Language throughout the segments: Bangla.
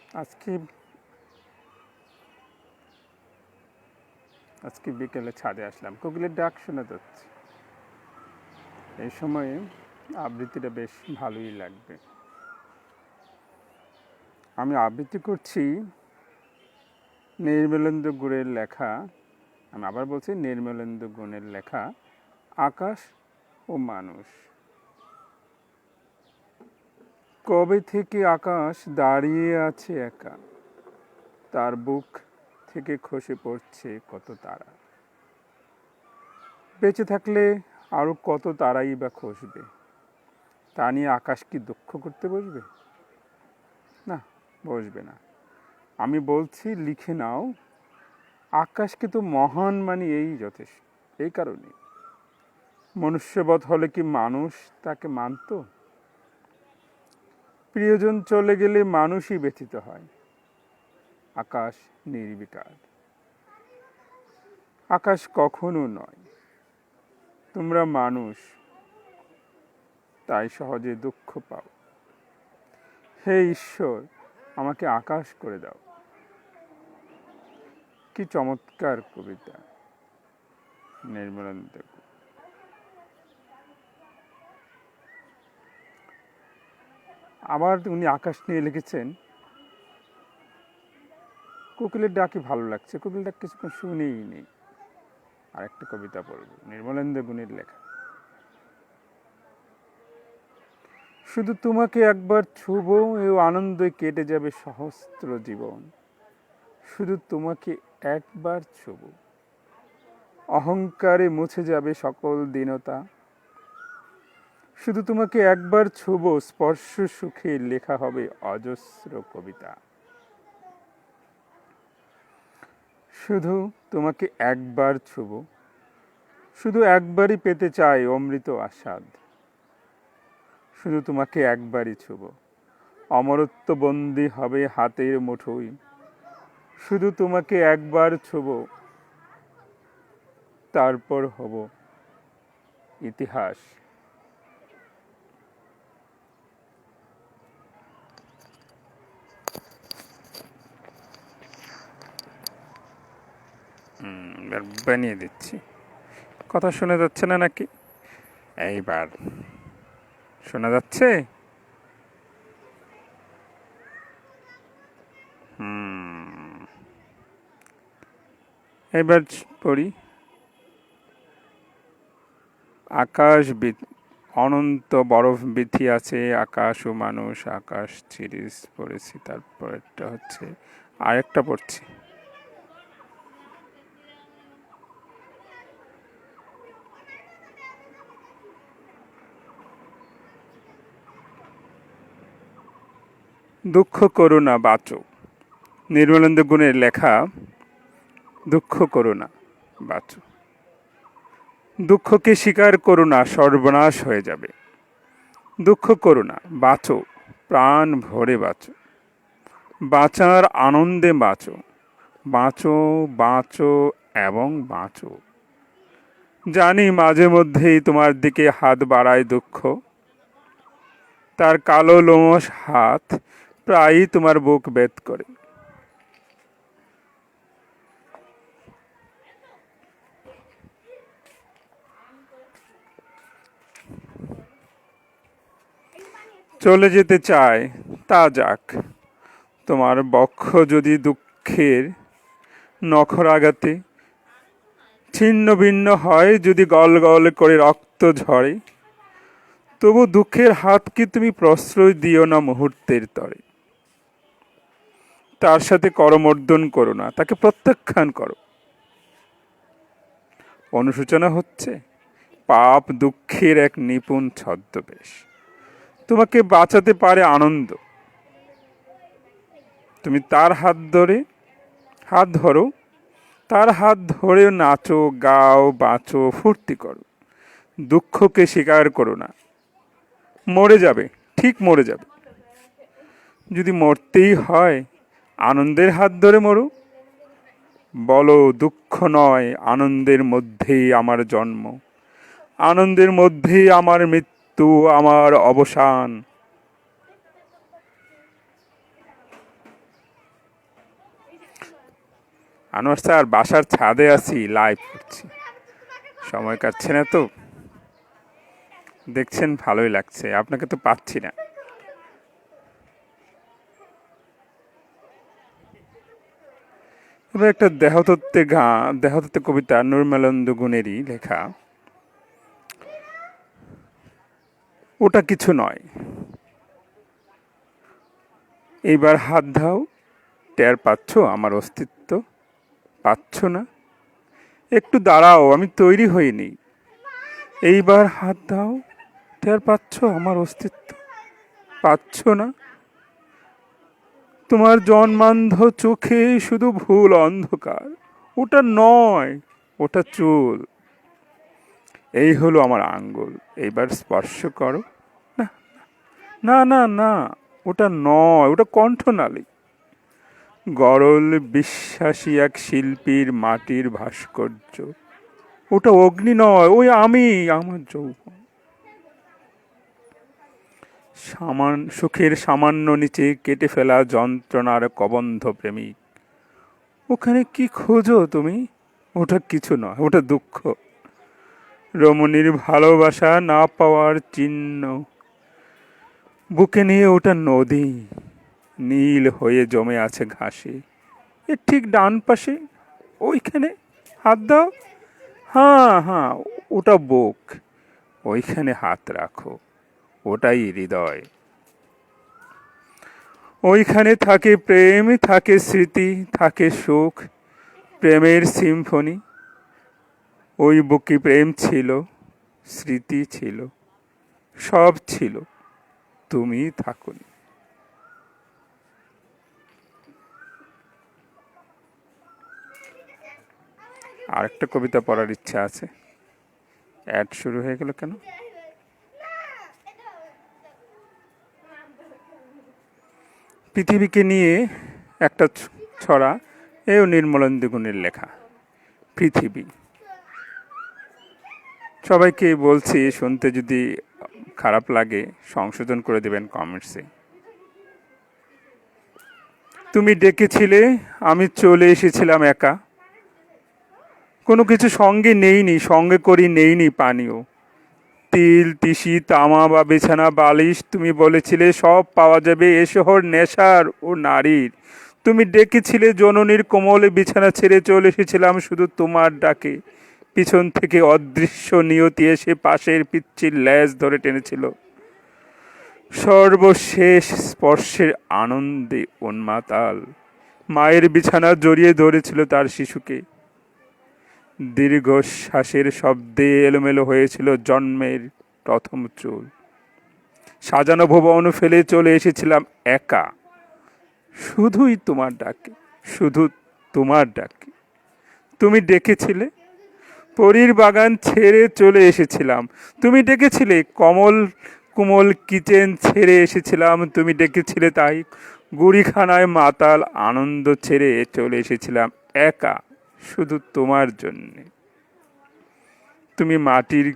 আজকে আজকে বিকেলে ছাদে আসলাম, কোকিলের ডাক শোনা যাচ্ছে। এই সময়ে আবৃত্তিটা বেশ ভালোই লাগবে। আমি আবৃত্তি করছি নির্মলেন্দু গুণের লেখা, আমি আবার বলছি নির্মলেন্দু গুণের লেখা আকাশ ও মানুষ। কবে থেকে আকাশ দাঁড়িয়ে আছে একা, তার বুক থেকে খসে পড়ছে কত তারা। বেঁচে থাকলে আরও কত তারাই বা খসবে, তা নিয়ে আকাশ কি দুঃখ করতে বসবে? না, বসবে না। আমি বলছি লিখে নাও, আকাশকে তো মহান মানে এই যথেষ্ট। এই কারণে মনুষ্যবধ হলে কি মানুষ তাকে মানত? প্রিয়জন চলে গেলে মানুষই ব্যথিত হয়। আকাশ নির্বিকার, আকাশ কখনো নয়। তোমরা মানুষ, তাই সহজে দুঃখ পাও। হে ঈশ্বর, আমাকে আকাশ করে দাও। কি চমৎকার কবিতা নির্মলেন্দু। আবার উনি আকাশ নিয়ে লিখেছেন, কোকিলের ডাকই ভালো লাগছে, কোকিলের ডাক কিছুক্ষণ শুনেই নেই। আরেকটা কবিতা পড়ব, নির্মলেন্দু গুণের লেখা। শুধু তোমাকে একবার ছুঁব, এও আনন্দে কেটে যাবে সহস্র জীবন। শুধু তোমাকে একবার ছুঁব, অহংকারে মুছে যাবে সকল দীনতা। শুধু তোমাকে একবার ছুঁব, স্পর্শ সুখে লেখা হবে অজস্র কবিতা। শুধু তোমাকে একবার ছুঁব, শুধু একবারই পেতে চাই অমৃত আস্বাদ। শুধু তোমাকে একবারই ছুঁব, অমরত্ব বন্দী হবে হাতের মুঠোয়। শুধু তোমাকে একবার ছুঁব, তারপর হব ইতিহাস। বানিয়ে দিচ্ছি। কথা শোনা যাচ্ছে না নাকি? এইবার শোনা যাচ্ছে? এবার পড়ি। আকাশ অনন্ত বরফ বিথি আছে, আকাশ ও মানুষ। আকাশ সিরিজ পড়েছি, তারপরেরটা হচ্ছে আরেকটা পড়ছি। দুঃখ করো না বাঁচো, নির্মলেন্দু গুণের লেখা দুঃখ করো না বাঁচো। দুঃখকে স্বীকার করো না, সর্বনাশ হয়ে যাবে। দুঃখ করো না, বাঁচো, প্রাণ ভরে বাঁচো। বাঁচার আনন্দে বাঁচো, বাঁচো বাঁচো এবং বাঁচো। জানি মাঝে মধ্যেই তোমার দিকে হাত বাড়ায় দুঃখ, তার কালো লোমশ হাত প্রায়ই তোমার বুক বেদ করে। চলে যেতে চায়, তা যাক। তোমার বক্ষ যদি দুঃখের নখরাঘাতে ছিন্ন ভিন্ন হয়, যদি গল গল করে রক্ত ঝরে, তবু দুঃখের হাতকে তুমি প্রশ্রয় দিও না মুহূর্তের তরে। তার সাথে করমর্দন করো না, তাকে প্রত্যাখ্যান করো। অনুশোচনা হচ্ছে পাপ দুঃখের এক নিপুণ ছদ্মবেশ। তোমাকে বাঁচাতে পারে আনন্দ। তুমি তার হাত ধরো, তার হাত ধরে নাচো, গাও, বাঁচো, ফুর্তি করো। দুঃখকে স্বীকার করো না। মরে যাবে, ঠিক মরে যাবে। যদি মরতেই হয়, আনন্দের হাত ধরে মরো। বলো দুঃখ নয়, আনন্দের মধ্যেই আমার জন্ম, আনন্দের মধ্যেই আমার মৃত্যু, আমার অবসান। আনোয়ার স্যার, বাসার ছাদে আছি, লাইভ করছি, সময় কাটছে না তো। দেখছেন, ভালোই লাগছে, আপনাকে তো পাচ্ছি না। এবার একটা দেহতত্ত্বে কবিতা নুরমালন্দ গুণেরই লেখা। ওটা কিছু নয়, এইবার হাত দাও, টের পাচ্ছ আমার অস্তিত্ব? পাচ্ছ না? একটু দাঁড়াও, আমি তৈরি হইনি। এইবার হাত দাও, টের পাচ্ছ আমার অস্তিত্ব? পাচ্ছ না? তোমার জন্মান্ধ চোখে শুধু ভুল অন্ধকার। ওটা নয়, ওটা চুল। এই হলো আমার আঙ্গুল, এইবার স্পর্শ করো। না, না, না, না, ওটা নয়, ওটা কণ্ঠনালী। গরল বিশ্বাসী এক শিল্পীর মাটির ভাস্কর্য। ওটা অগ্নি নয়, ওই আমি, আমার যৌবন। সুখের সামান্য নিচে কেটে ফেলা যন্ত্রণার কবন্ধ প্রেমিক। ওখানে কি খোঁজো তুমি? ওটা কিছু নয়, ওটা দুঃখ। রমণীর ভালোবাসা না পাওয়ার চিহ্ন। বুকে নিয়ে ওটা নদী, নীল হয়ে জমে আছে ঘাসে। এর ঠিক ডান পাশে, ওইখানে হাত দাও। হ্যাঁ, হ্যাঁ, ওটা বুক, ওইখানে হাত রাখো, ওটাই হৃদয়। ওইখানে থাকে প্রেম, থাকে স্মৃতি, থাকে সুখ, প্রেমের সিম্ফনি। ওই বুকে প্রেম ছিল, স্মৃতি ছিল, সব ছিল, তুমি থাকোনি। আরেকটা কবিতা পড়ার ইচ্ছা আছে। অ্যাড শুরু হয়ে গেল কেন? পৃথিবীকে নিয়ে একটা ছড়া, এও নির্মলেন্দু গুণের লেখা। পৃথিবী। সবাইকে বলছি, শুনতে যদি খারাপ লাগে সংশোধন করে দেবেন কমেন্টসে। তুমি ডেকেছিলে, আমি চলে এসেছিলাম একা। কোনো কিছু সঙ্গে নেইনি, সঙ্গে করি নেইনি পানীয়। তিল, তিসি, তামা বা বিছানা বালিশ, তুমি বলেছিলে সব পাওয়া যাবে এ শহর নেশার ও নারীর। তুমি ডেকেছিলে জননীর কোমল বিছানা ছেড়ে, চলে এসেছিলাম শুধু তোমার ডাকে। পিছন থেকে অদৃশ্য নিয়তি এসে পাশের পিচ্ছির ল্যাজ ধরে টেনেছিল। সর্বশেষ স্পর্শের আনন্দে উন্মাতাল মায়ের বিছানা জড়িয়ে ধরেছিল তার শিশুকে। দীর্ঘশ্বাসের শব্দে এলোমেলো হয়েছিল জন্মের প্রথম চুল। সাজানো ভুবন ফেলে চলে এসেছিলাম একা, শুধুই তোমার ডাকে, শুধু তোমার ডাকে। তুমি ডেকেছিলে, পরীর বাগান ছেড়ে চলে এসেছিলাম। তুমি ডেকেছিলে, কমল কোমল কিচেন ছেড়ে এসেছিলাম। তুমি ডেকেছিলে, তাই গুড়িখানায় মাতাল আনন্দ ছেড়ে চলে এসেছিলাম একা, শুধু তোমার জন্যে। তুমি মাটির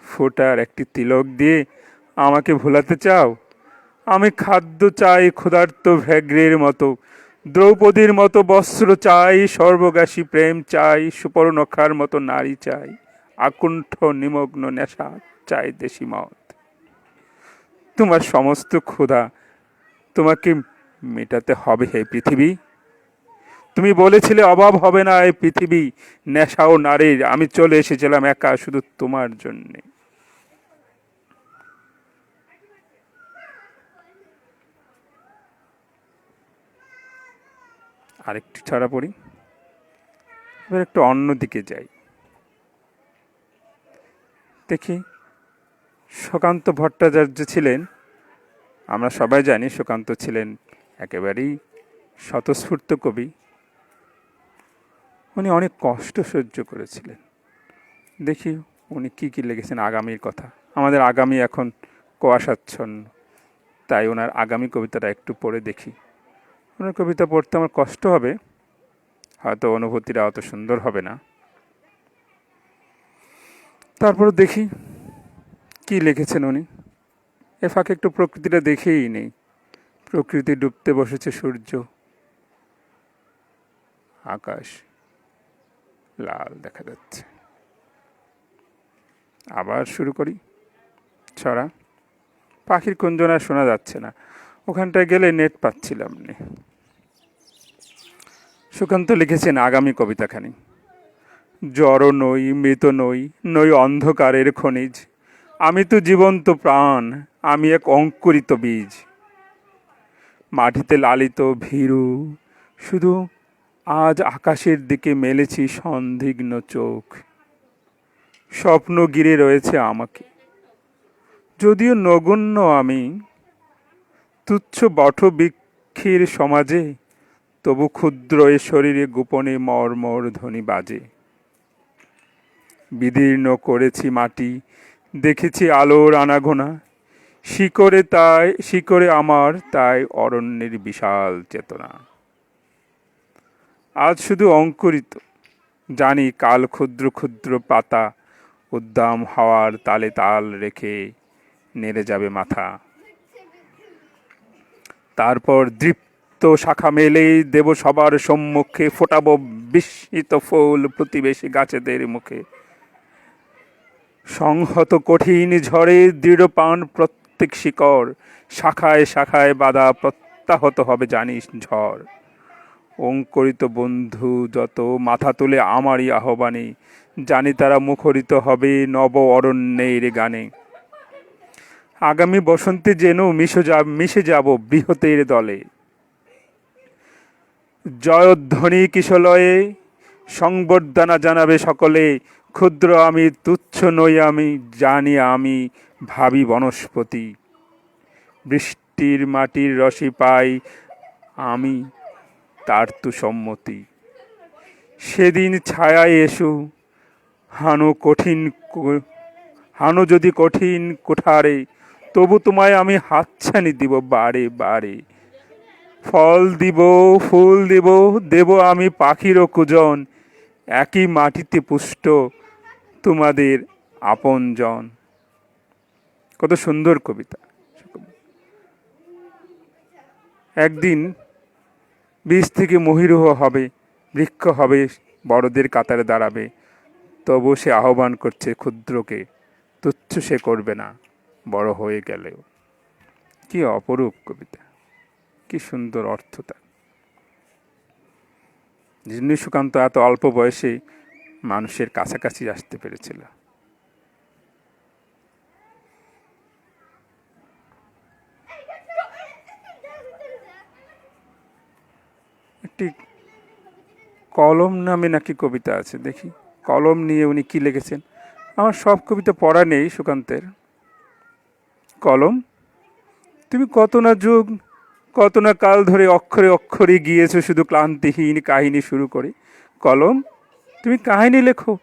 ফোঁটার একটি তিলক দিয়ে আমাকে ভোলাতে চাও। আমি খাদ্য চাই ক্ষুধার্ত ভ্যাঘ্রের মতো, দ্রৌপদীর মতো বস্ত্র চাই, সর্বগ্রাসী প্রেম চাই, সুপর্ণখার মতো নারী চাই, আকুণ্ঠ নিমগ্ন নেশা চাই, দেশি মদ। তোমার সমস্ত ক্ষুধা তোমাকে মেটাতে হবে হে পৃথিবী। তুমি বলেছিলে অভাব হবে না এই পৃথিবী নেশা ও নারীর। আমি চলে এসেছিলাম একা, শুধু তোমার জন্যে। আরেকটি ছড়া পড়ি, এবার একটু অন্যদিকে যাই। দেখি, সুকান্ত ভট্টাচার্য ছিলেন, আমরা সবাই জানি সুকান্ত ছিলেন একেবারেই স্বতঃস্ফূর্ত কবি। উনি অনেক কষ্ট সহ্য করেছিলেন। দেখি উনি কি কি লিখেছেন আগামীর কথা। আমাদের আগামী এখন কুয়াশাচ্ছন্ন, তাই ওনার আগামী কবিতাটা একটু পড়ে দেখি। ওনার কবিতা পড়তে আমার কষ্ট হবে, হয়তো অনুভূতিটা অত সুন্দর হবে না, তারপরে দেখি কি লিখেছেন উনি। এ ফাঁকে একটু প্রকৃতিটা দেখেই নেই। প্রকৃতি ডুবতে বসেছে, সূর্য, আকাশ লাল দেখা যাচ্ছে। আবার শুরু করি ছড়া। পাখির কুঞ্জনা শোনা যাচ্ছে না, ওখানটায় গেলে নেট পাচ্ছিলাম না। সুকান্ত লিখেছেন আগামী কবিতাখানি। জড় নই, মৃত নই, নই অন্ধকারের খনিজ, আমি তো জীবন্ত প্রাণ, আমি এক অঙ্কুরিত বীজ। মাটিতে লালিত ভীরু, শুধু আজ আকাশের দিকে মেলেছি সন্দিগ্ন চোখ। স্বপ্ন ঘিরে রয়েছে আমাকে, যদিও নগণ্য আমি, তুচ্ছ বটবৃক্ষের সমাজে, তবু ক্ষুদ্র এ শরীরে গোপনে মর্মর ধ্বনি বাজে। বিদীর্ণ করেছি মাটি, দেখেছি আলোর আনাগোনা, শিকড়ে আমার তাই অরণ্যের বিশাল চেতনা। আজ শুধু অঙ্কুরিত, জানি কাল ক্ষুদ্র ক্ষুদ্র পাতা উদ্দাম হাওয়ার তালে তাল রেখে নেড়ে যাবে মাথা। তারপর দৃপ্ত শাখা মেলেই দেব সবার সম্মুখে, ফোটাবো বিস্মিত ফুল প্রতিবেশী গাছেদের মুখে। সংহত কঠিন ঝড়ে দৃঢ়পান প্রত্যেক শিকড়, শাখায় শাখায় বাধা প্রত্যাহত হবে জানিস ঝড়। অঙ্কুরিত বন্ধু যত মাথা তুলে আমারই আহ্বানে, জানি তারা মুখরিত হবে নব অরণ্যের গানে। আগামী বসন্তে যেন মিশে যাব বৃহতের দলে, জয়ধ্বনি কিশলয়ে সংবর্ধনা জানাবে সকলে। ক্ষুদ্র আমি, তুচ্ছ নই আমি, জানি আমি ভাবি বনস্পতি। বৃষ্টির মাটির রসে পাই আমি তার তো সম্মতি। সেদিন ছায়ায় এসো, হানো যদি কঠিন কুঠারে, তবু তোমায় আমি হাতছানি দিব বারে বারে। ফল দিব, ফুল দিব, দেব আমি পাখিরও কুজন, একই মাটিতে পুষ্ট তোমাদের আপনজন। কত সুন্দর কবিতা। একদিন বীজ থেকে মহিরুহ হবে, বৃক্ষ হবে, বড়দের কাতারে দাঁড়াবে। তবু সে আহ্বান করছে ক্ষুদ্রকে, তুচ্ছ সে করবে না বড় হয়ে গেলেও। কি অপরূপ কবিতা, কি সুন্দর অর্থ তার। সুকান্ত এত অল্প বয়সে মানুষের কাছাকাছি আসতে পেরেছিল। একটি কলম নামে নাকি কবিতা আছে, দেখি কলম নিয়ে উনি কি লিখেছেন। আমার সব কবিতা পড়া নেই সুকান্তের। কলম, তুমি কত না যুগ, কত না কাল ধরে অক্ষরে অক্ষরে গিয়েছো শুধু ক্লান্তিহীন কাহিনী শুরু করে। কলম, তুমি কাহিনী লেখো,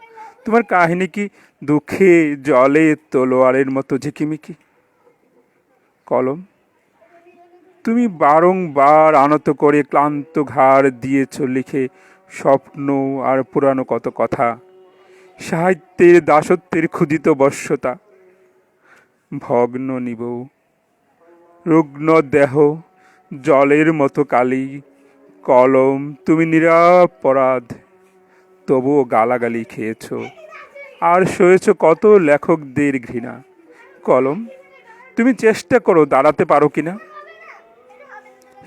তোমার কাহিনী কি দুঃখে জলে তলোয়ারের মতো ঝিকিমিকি? কলম, তুমি বারংবার আনত করে ক্লান্ত ঘাড় দিয়েছ লিখে স্বপ্ন আর পুরানো কত কথা। সাহিত্যের দাসত্বের ক্ষুদিত বশ্যতা, ভগ্ন নিবৌ রুগ্ন দেহ জলের মতো কালি। কলম, তুমি নিরাপরাধ, তবুও গালাগালি খেয়েছ আর সয়েছ কত লেখকদের ঘৃণা। কলম, তুমি চেষ্টা করো দাঁড়াতে পারো কিনা।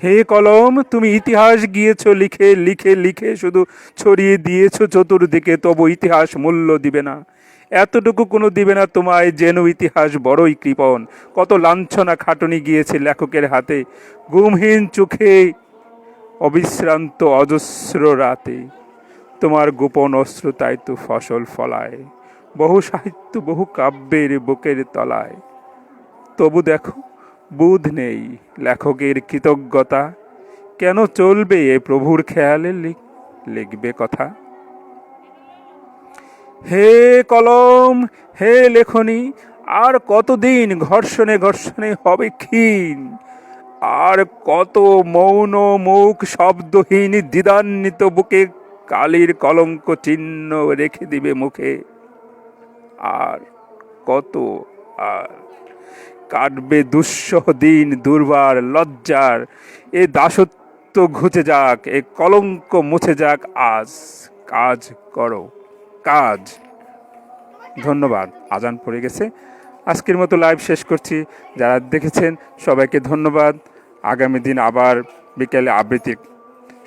হে কলম, তুমি ইতিহাস গিয়েছ লিখে লিখে লিখে, শুধু ছড়িয়ে দিয়েছ চতুর্দিকে, তবু ইতিহাস মূল্য দিবে না। এতটুকু কোনো দিবে না তোমায়, যেন ইতিহাস বড়ই কৃপণ। কত লাঞ্ছনা খাটুনি গিয়েছে লেখকের হাতে, ঘুমহীন চোখে অবিশ্রান্ত অজস্র রাতে। তোমার গোপন অস্ত্র তাই তো ফসল ফলায়, বহু সাহিত্য বহু কাব্যের বুকের তলায়। তবু দেখো বুধ নেই লেখকের কৃতজ্ঞতা, কেন চলবে এ প্রভুর খেয়ালে লিখবে কথা। হে কলম, হে লেখনী, আর কতদিন ঘর্ষণে ঘর্ষণে হবে ক্ষীণ, আর কত মৌন মুখ শব্দহীন দ্বিধান্বিত বুকে কালির কলঙ্ক চিহ্ন রেখে দিবে মুখে। আর কত আর কাটবে দুঃসহ দিন দুর্বার লজ্জার, এ দাসত্ব ঘুচে যাক, এ কলঙ্ক মুছে যাক, আজ কাজ করো। কাজ। ধন্যবাদ। আজান পড়ে গেছে। আজকের মতো লাইভ শেষ করছি। যারা দেখেছেন সবাইকে ধন্যবাদ। আগামী দিন আবার বিকেলে আবৃত্তি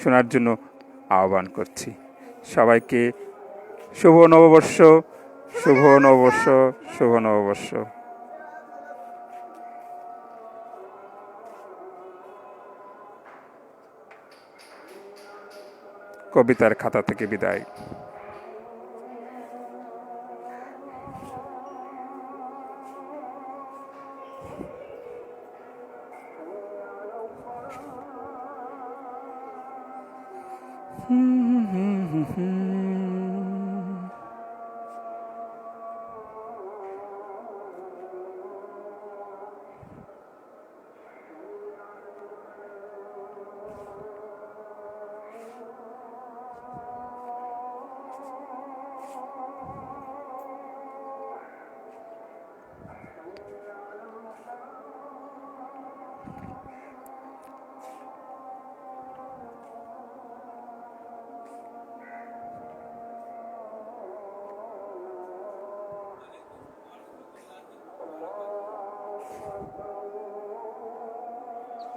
শোনার জন্য আহ্বান করছি সবাইকে। শুভ নববর্ষ, শুভ নববর্ষ, শুভ নববর্ষ। কবিতার খাতা থেকে বিদায়।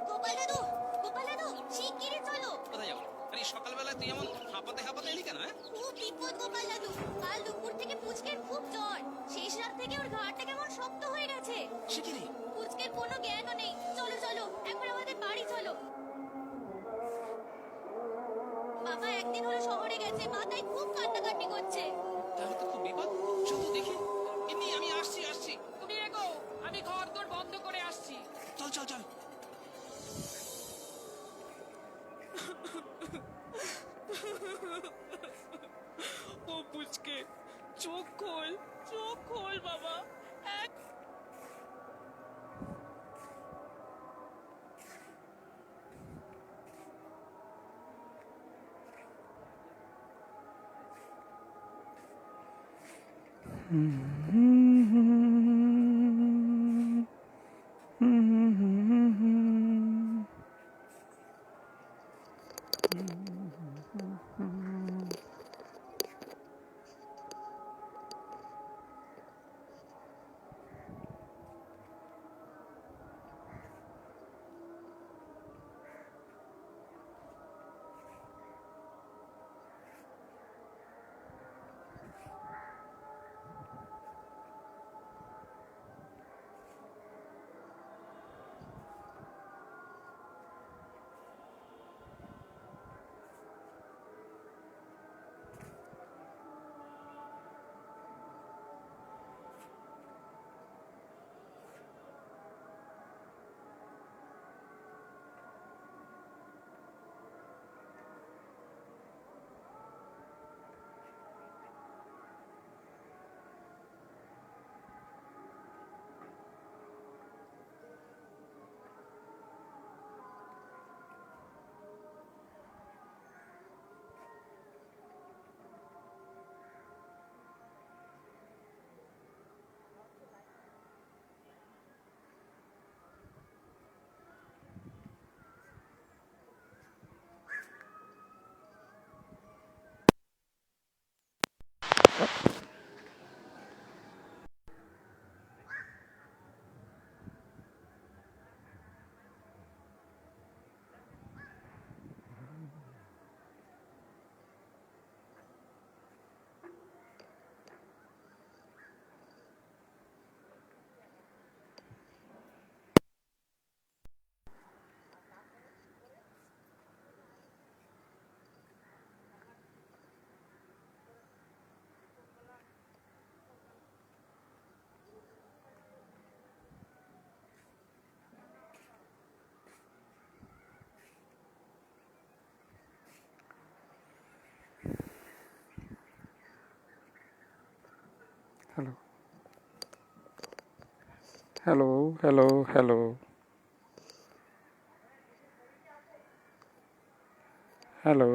গোপাল দাদু, গোপাল দাদু, শিগগিরই চলো। কোথায় যাবো? আরে সকালবেলা তুই এমন হাঁপাতে হাঁপাতে এলি কেন? হ্যাঁ, খুব বিপদ গোপাল দাদু। কাল দুপুর থেকে পুচকের খুব জ্বর। শেষ রাত থেকে ওর ঘাড়টা কেমন শক্ত হয়ে গেছে। সে কি রে? পুচকের কোনো জ্ঞানও নেই। চলো চলো, একবার আমাদের বাড়ি চলো। বাবা একদিন হলো শহরে গেছে, মাথায় খুব কান্নাকাটি করছে। তাহলে তো খুব বিপদ। শুধু দেখি। এমনি আমি আসছি আসছি। তুমি এগো, আমি ঘর দোর বন্ধ করে আসছি। চল চল চল। ও পুচকে, চোখ খোল, চোখ খোল বাবা। এক hello, hello, hello, hello, hello.